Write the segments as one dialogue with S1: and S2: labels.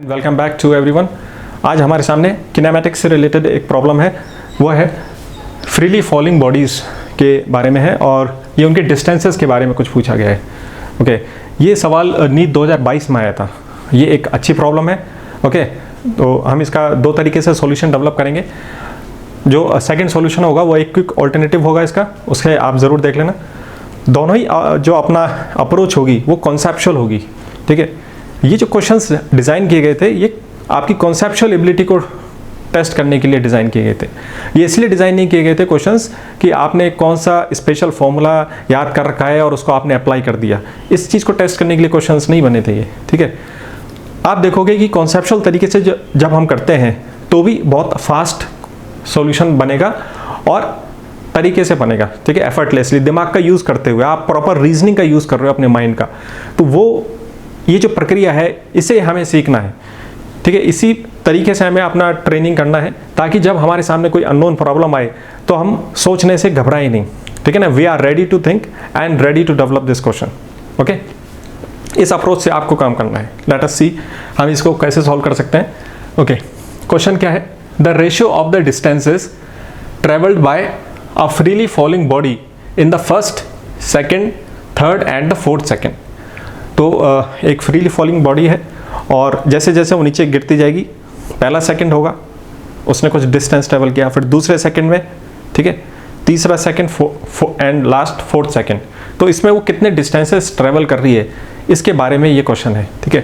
S1: Welcome back to everyone. आज हमारे सामने किनेमैटिक्स से रिलेटेड एक प्रॉब्लम है, वो है फ्रीली फॉलिंग बॉडीज़ के बारे में है और ये उनके डिस्टेंसेस के बारे में कुछ पूछा गया है। ओके, ये सवाल नीट 2022 में आया था। ये एक अच्छी प्रॉब्लम है। ओके, तो हम इसका दो तरीके से सॉल्यूशन डेवलप करेंगे। जो सेकंड सॉल्यूशन होगा वो एक क्विक ऑल्टरनेटिव होगा इसका, उसके आप ज़रूर देख लेना। दोनों ही जो अपना अप्रोच होगी वो कॉन्सेप्चुअल होगी। ठीक है, ये जो क्वेश्चंस डिज़ाइन किए गए थे ये आपकी कॉन्सेप्चुअल एबिलिटी को टेस्ट करने के लिए डिज़ाइन किए गए थे। ये इसलिए डिज़ाइन नहीं किए गए थे क्वेश्चंस कि आपने कौन सा स्पेशल फॉर्मूला याद कर रखा है और उसको आपने अप्लाई कर दिया। इस चीज़ को टेस्ट करने के लिए क्वेश्चंस नहीं बने थे ये। ठीक है, आप देखोगे कि कॉन्सेप्चुअल तरीके से जब हम करते हैं तो भी बहुत फास्ट सॉल्यूशन बनेगा और तरीके से बनेगा। ठीक है, एफर्टलेसली, दिमाग का यूज़ करते हुए, आप प्रॉपर रीजनिंग का यूज़ कर रहे हो अपने माइंड का। तो वो ये जो प्रक्रिया है इसे हमें सीखना है। ठीक है, इसी तरीके से हमें अपना ट्रेनिंग करना है ताकि जब हमारे सामने कोई अननोन प्रॉब्लम आए तो हम सोचने से घबराएं नहीं। ठीक है ना, we are ready to think and ready to develop this question. Okay, इस अप्रोच से आपको काम करना है। लेट अस सी हम इसको कैसे सॉल्व कर सकते हैं। ओके, क्वेश्चन क्या है? The ratio of the distances travelled by a freely falling body in the first, second, third and the fourth second. तो एक फ्रीली फॉलिंग बॉडी है और जैसे जैसे वो नीचे गिरती जाएगी, पहला सेकंड होगा उसने कुछ डिस्टेंस ट्रेवल किया, फिर दूसरे सेकंड में, ठीक है, तीसरा second and last fourth second. तो इसमें वो कितने डिस्टेंसेस ट्रेवल कर रही है इसके बारे में ये क्वेश्चन है। ठीक है,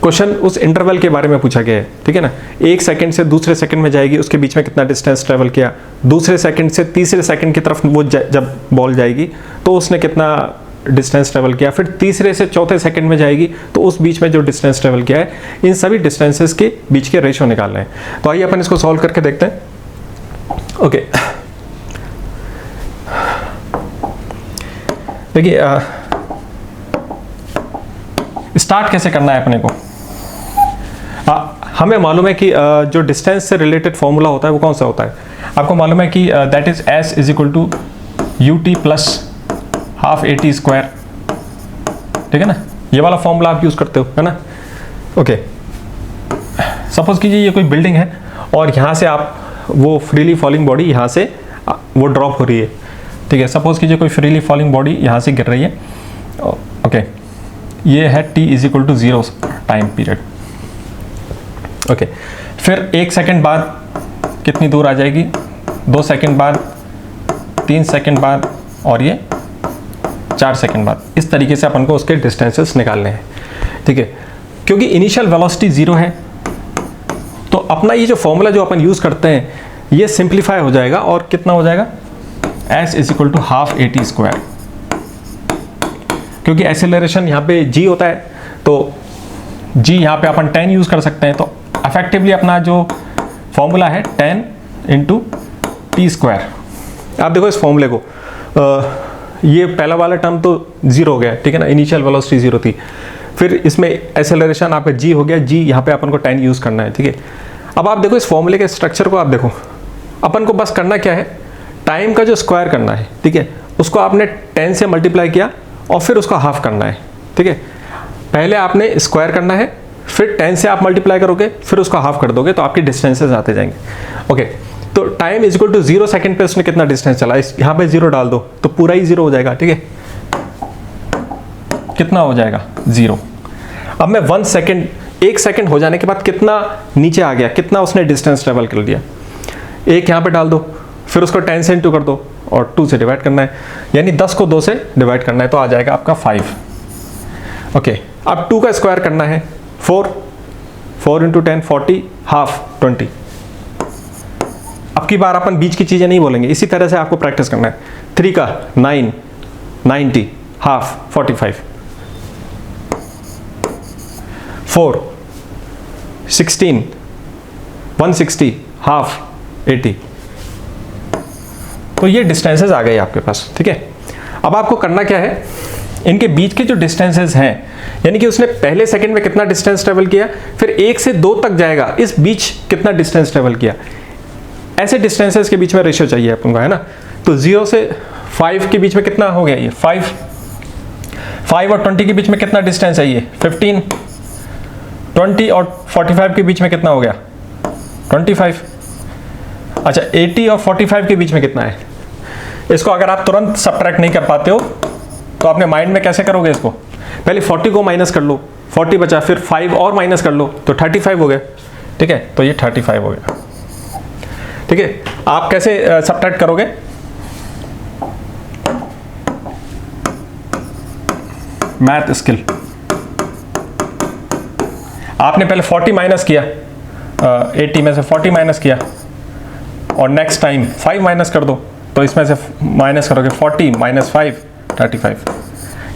S1: क्वेश्चन उस इंटरवल के बारे में पूछा गया है। ठीक है ना, एक सेकंड से दूसरे सेकंड में जाएगी, उसके बीच में कितना डिस्टेंस ट्रेवल किया, दूसरे सेकंड से तीसरे सेकंड की तरफ वो जब बॉल जाएगी तो उसने कितना डिस्टेंस ट्रेवल किया, फिर तीसरे से चौथे सेकंड में जाएगी तो उस बीच में जो डिस्टेंस ट्रेवल किया है, इन सभी डिस्टेंसेस के बीच के रेशियो निकालना है। तो आइए अपन इसको सॉल्व करके देखते हैं। ओके, देखिए स्टार्ट कैसे करना है अपने को। हमें मालूम है कि जो डिस्टेंस से रिलेटेड फॉर्मूला होता है वो कौन सा होता है। आपको मालूम है कि that is s is equal to u t plus half a t square. ठीक है ना, ये वाला फॉर्मूला आप यूज़ करते हो, है ना। ओके, सपोज कीजिए ये कोई बिल्डिंग है और यहाँ से आप वो फ्रीली फॉलिंग बॉडी यहाँ से वो ड्रॉप हो रही है। ठीक है, सपोज कीजिए कोई फ्रीली फॉलिंग बॉडी यहाँ से गिर रही है। ओके, ये है t is equal to 0 time period. Okay, फिर एक सेकंड बाद कितनी दूर आ जाएगी, 2 सेकंड बाद, 3 सेकंड बाद और ये 4 सेकंड बाद। इस तरीके से अपन को उसके डिस्टेंसेस निकालने हैं। ठीक है, क्योंकि इनिशियल वेलोसिटी 0 है तो अपना ये जो फॉर्मूला जो अपन यूज़ करते हैं ये सिंप्लीफाई हो जाएगा और कितना हो जाएगा, s is equal to half a t square. क्योंकि एक्सेलरेशन यहाँ पे g होता है तो g यहाँ पे अपन 10 यूज़ कर सकते हैं। तो इफेक्टिवली अपना जो फॉर्मूला है 10 इंटू टी स्क्वायर। आप देखो इस फॉर्मूले को, ये पहला वाला टर्म तो 0 हो गया, ठीक है ना, इनिशियल वेलोसिटी 0 थी। फिर इसमें एक्सेलरेशन आपका g हो गया, g यहाँ पे अपन को 10 यूज़ करना है। ठीक है, अब आप देखो इस फॉर्मूले के स्ट्रक्चर को, आप देखो अपन को बस करना क्या है, टाइम का जो स्क्वायर करना है। ठीक है, उसको आपने 10 से मल्टीप्लाई किया और फिर उसको हाफ करना है। ठीक है, पहले आपने स्क्वायर करना है, फिर 10 से आप मल्टीप्लाई करोगे, फिर उसको हाफ कर दोगे तो आपके डिस्टेंसेस आते जाएंगे। ओके, तो time is equal to 0 second पे उसने कितना डिस्टेंस चला, इस यहाँ पे 0 डाल दो तो पूरा ही 0 हो जाएगा। ठीक है, कितना हो जाएगा 0। अब मैं 1 सेकंड, 1 सेकंड हो जाने के बाद कितना नीचे आ गया, कितना उसने डिस्टेंस ट्रेवल कर लिया, 1 यहाँ पे डाल दो, फिर उसको 10 से इंटू कर दो और 2 से डिवाइड करना है, यानी 10 को 2 से डिवाइड करना है तो आ जाएगा आपका 5। ओके, अब 2 का स्क्वायर करना है, 4 इंटू 10 40, हाफ 20। अब की बार अपन बीच की चीज़ें नहीं बोलेंगे, इसी तरह से आपको प्रैक्टिस करना है। 3 का 9, 90, हाफ 45, 4, 16, 160, हाफ 80। तो ये डिस्टेंसेस आ गए आपके पास। ठीक है, अब आपको करना क्या है, इनके बीच के जो डिस्टेंसेस हैं, यानी कि उसने पहले सेकंड में कितना डिस्टेंस ट्रेवल किया, फिर 1 से 2 तक जाएगा, इस बीच कितना डिस्टेंस ट्रेवल किया, ऐसे डिस्टेंसेस के बीच में रेशियो चाहिए अपन को, है ना। तो 0 से 5 के बीच में कितना हो गया, ये 5 और 20 के बीच में कितना डिस्टेंस है, ये 15, 20 और 45 के बीच में कितना हो गया? 25। अच्छा 80 और 45 के बीच में कितना है? इसको अगर आप तुरंत सब्ट्रैक्ट नहीं कर पाते हो तो अपने माइंड में कैसे करोगे इसको? पहले 40 को माइनस कर लो, 40 बचा, फिर 5 और माइनस कर लो तो 35 हो गया। ठीक है, तो ये 35 हो गया। ठीक है, आप कैसे सब्ट्रैक्ट करोगे? मैथ स्किल, आपने पहले 40 माइनस किया, 80 में से 40 माइनस किया और नेक्स्ट टाइम 5 माइनस कर दो, तो इसमें से माइनस करोगे 40 माइनस 5 35।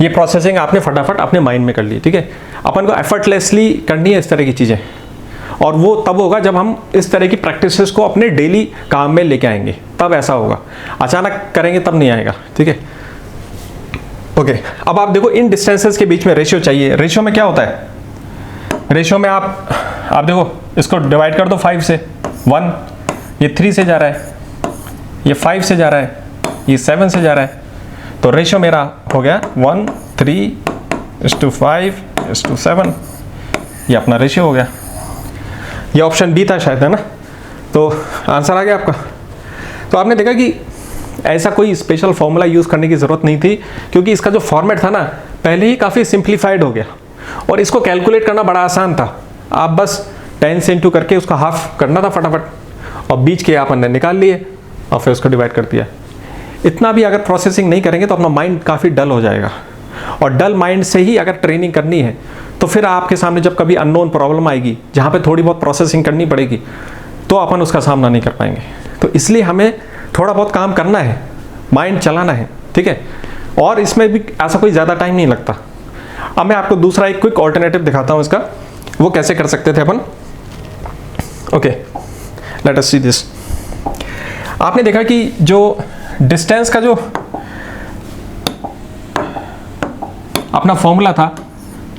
S1: ये प्रोसेसिंग आपने फटाफट अपने माइंड में कर ली। ठीक है, अपन को एफर्टलेसली करनी है इस तरह की चीज़ें, और वो तब होगा जब हम इस तरह की प्रैक्टिसेस को अपने डेली काम में लेके आएंगे, तब ऐसा होगा। अचानक करेंगे तब नहीं आएगा। ठीक है, ओके। अब आप देखो इन डिस्टेंसेस के बीच में रेशियो चाहिए। रेशियो में क्या होता है? रेशियो में आप देखो, इसको डिवाइड कर दो 5 से, 1, ये 3 से जा रहा है, ये 5 से जा रहा है, ये 7 से जा रहा है, तो रेशियो मेरा हो गया 1 3:5:7। ये अपना रेशियो हो गया। ये ऑप्शन बी था शायद, है ना? तो आंसर आ गया आपका। तो आपने देखा कि ऐसा कोई स्पेशल फॉर्मूला यूज़ करने की ज़रूरत नहीं थी, क्योंकि इसका जो फॉर्मेट था ना पहले ही काफ़ी सिंप्लीफाइड हो गया, और इसको कैलकुलेट करना बड़ा आसान था। आप बस 10 से इंटू करके उसका हाफ करना था फटाफट, और बीच के आपन ने निकाल लिए और फिर उसको डिवाइड कर दिया। इतना भी अगर प्रोसेसिंग नहीं करेंगे तो अपना माइंड काफ़ी डल हो जाएगा, और डल माइंड से ही अगर ट्रेनिंग करनी है तो फिर आपके सामने जब कभी अननोन प्रॉब्लम आएगी जहाँ पे थोड़ी बहुत प्रोसेसिंग करनी पड़ेगी तो अपन उसका सामना नहीं कर पाएंगे। तो इसलिए हमें थोड़ा बहुत काम करना है, माइंड चलाना है। ठीक है, और इसमें भी ऐसा कोई ज़्यादा टाइम नहीं लगता। अब मैं आपको दूसरा एक क्विक ऑल्टरनेटिव दिखाता हूँ इसका, वो कैसे कर सकते थे अपन। Okay, let us see this. आपने देखा कि जो डिस्टेंस का जो अपना फॉर्मूला था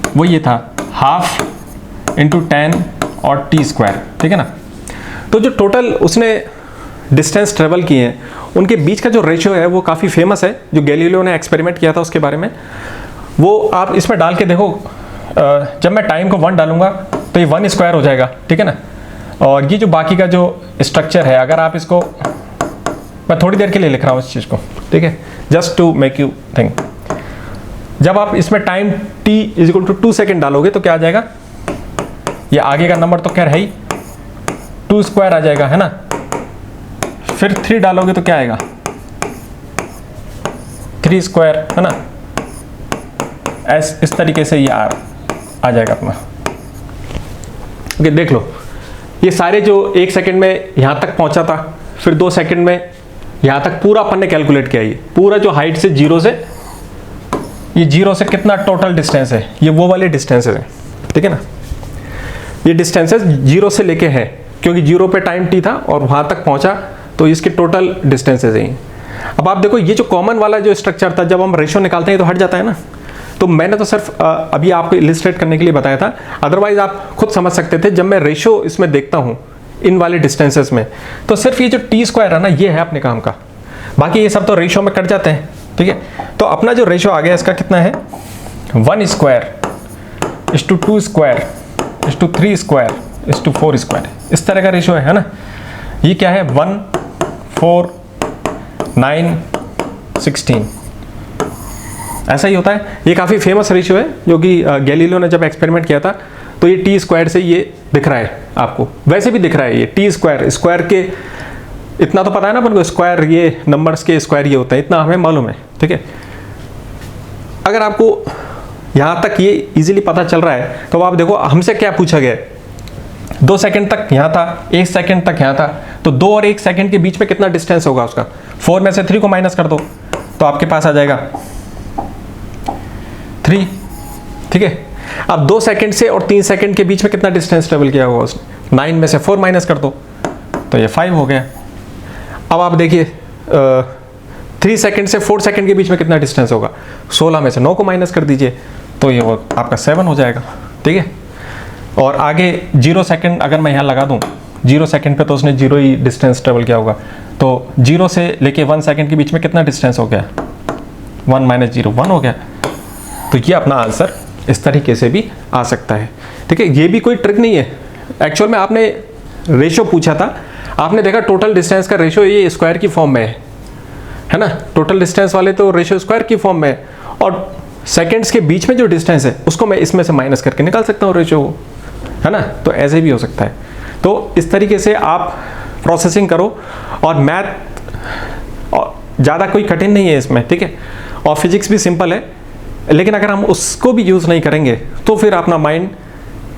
S1: वो ये था 1/2 × 10 और t²। ठीक है ना? तो जो टोटल उसने डिस्टेंस ट्रेवल किए हैं उनके बीच का जो रेशियो है वो काफ़ी फेमस है, जो गैलीलियो ने एक्सपेरिमेंट किया था उसके बारे में। वो आप इसमें डाल के देखो, जब मैं टाइम को 1 डालूंगा तो ये 1² हो जाएगा। ठीक है ना? और ये जो बाकी का जो स्ट्रक्चर है, अगर आप इसको, मैं थोड़ी देर के लिए लिख रहा हूँ इस चीज़ को, ठीक है, just to make you think. जब आप इसमें टाइम t = 2 सेकेंड डालोगे तो क्या आ जाएगा? ये आगे का नंबर तो खैर है ही, 2² आ जाएगा, है ना? फिर 3 डालोगे तो क्या आएगा? 3², है ना? इस तरीके से ये आ जाएगा अपना। ओके, देख लो, ये सारे जो 1 सेकेंड में यहाँ तक पहुँचा था, फिर 2 सेकेंड में यहाँ तक पूरा अपन ने कैलकुलेट किया। ये पूरा जो हाइट से 0 से, ये 0 से कितना टोटल डिस्टेंस है, ये वो वाले डिस्टेंसेस हैं। ठीक है ना? ये डिस्टेंसेस 0 से लेके है, क्योंकि 0 पे टाइम t था और वहाँ तक पहुँचा, तो इसके टोटल डिस्टेंसेस हैं। अब आप देखो, ये जो कॉमन वाला जो स्ट्रक्चर था, जब हम रेशियो निकालते हैं तो हट जाता है ना। तो मैंने तो सिर्फ अभी आपको इलिस्ट्रेट करने के लिए बताया था, अदरवाइज आप खुद समझ सकते थे। जब मैं रेशियो इसमें देखता हूँ इन वाले डिस्टेंसेस में, तो सिर्फ ये जो t² है ना, ये है अपने काम का, बाकी ये सब तो रेशियो में कट जाते हैं। ठीक है, तो अपना जो रेशियो आ गया इसका कितना है? 1² = 2² = 3² = 4²। इस तरह का रेशियो है ना? ये क्या है? 1 4 9 16, ऐसा ही होता है। ये काफ़ी फेमस रेशियो है, जो कि गैलीलियो ने जब एक्सपेरिमेंट किया था तो ये t² से ये दिख रहा है आपको, वैसे भी दिख रहा है ये t²। स्क्वायर के इतना तो पता है ना अपन को, स्क्वायर ये नंबर्स के स्क्वायर ये होता है, इतना हमें मालूम है। ठीक है, अगर आपको यहाँ तक ये इजीली पता चल रहा है तो आप देखो हमसे क्या पूछा गया है। 2 सेकंड तक यहाँ था, 1 सेकंड तक यहाँ था, तो 2 और 1 सेकंड के बीच में कितना डिस्टेंस होगा उसका? 4 में से 3 को माइनस कर दो तो आपके पास आ जाएगा 3। ठीक है, अब 2 सेकंड से और 3 सेकंड के बीच में कितना डिस्टेंस ट्रेवल किया होगा उसने? 9 में से 4 माइनस कर दो तो ये 5 हो गया। अब आप देखिए 3 सेकंड से 4 सेकंड के बीच में कितना डिस्टेंस होगा? 16 में से 9 को माइनस कर दीजिए तो ये वो आपका 7 हो जाएगा। ठीक है, और आगे 0 सेकंड अगर मैं यहाँ लगा दूँ, 0 सेकंड पे तो उसने 0 ही डिस्टेंस ट्रेवल किया होगा, तो 0 से लेके 1 सेकंड के बीच में कितना डिस्टेंस हो गया? 1 - 0 1 हो गया। तो ये अपना आंसर इस तरीके से भी आ सकता है। ठीक है, ये भी कोई ट्रिक नहीं है। एक्चुअल में आपने रेशो पूछा था, आपने देखा टोटल डिस्टेंस का रेशो ये स्क्वायर की फॉर्म में है ना, टोटल डिस्टेंस वाले तो रेशो स्क्वायर की फॉर्म में है, और सेकंड्स के बीच में जो डिस्टेंस है उसको मैं इसमें से माइनस करके निकाल सकता हूँ रेशो को, है ना। तो ऐसे भी हो सकता है। तो इस तरीके से आप प्रोसेसिंग करो, और मैथ ज़्यादा कोई कठिन नहीं है इसमें, ठीक है, और फिजिक्स भी सिंपल है, लेकिन अगर हम उसको भी यूज़ नहीं करेंगे तो फिर अपना माइंड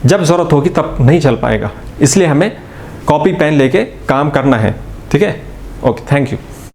S1: जब ज़रूरत होगी तब नहीं चल पाएगा। इसलिए हमें कॉपी पेन लेके काम करना है, ठीक है। Okay, thank you.